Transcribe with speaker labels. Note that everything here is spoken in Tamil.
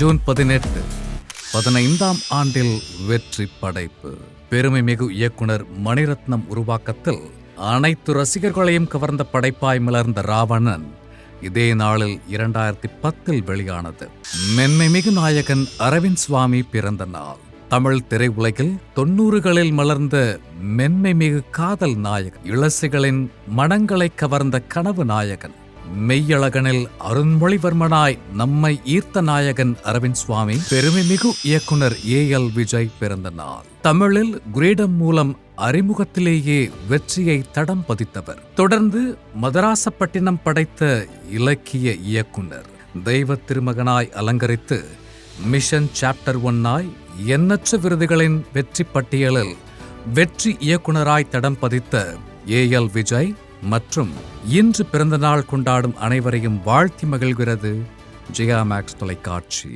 Speaker 1: ஜூன் 18, 15ஆம் ஆண்டில் வெற்றி படைப்பு. பெருமைமிகு இயக்குனர் மணிரத்னம் உருவாக்கத்தில் அனைத்து ரசிகர்களையும் கவர்ந்த படைப்பாய் மலர்ந்த ராவணன் இதே நாளில் 2010 வெளியானது. மென்மைமிகு நாயகன் அரவிந்த் சுவாமி பிறந்த நாள். தமிழ் திரையுலகில் 90களில் மலர்ந்த மென்மைமிகு காதல் நாயகன், இளசிகளின் மனங்களை கவர்ந்த கனவு நாயகன், மெய்யழகனில் அருண்மொழிவர்மனாய் நம்மை ஈர்த்த நாயகன் அரவிந்த் சுவாமி பெருமைமிகு இயக்குனர் AL விஜய் பிறந்த நாள். தமிழில் கிரீடம் மூலம் அறிமுகத்திலேயே வெற்றியை தடம் பதித்தவர். தொடர்ந்து மதராசப்பட்டினம் படைத்த இலக்கிய இயக்குனர், தெய்வ திருமகனாய் அலங்கரித்து மிஷன் சாப்டர் 1 எண்ணற்ற விருதுகளின் வெற்றி பட்டியலில் வெற்றி இயக்குனராய் தடம் பதித்த AL விஜய் மற்றும் இன்று பிறந்த நாள் கொண்டாடும் அனைவரையும் வாழ்த்தி மகிழ்கிறது ஜெயா மேக்ஸ் தொலைக்காட்சி.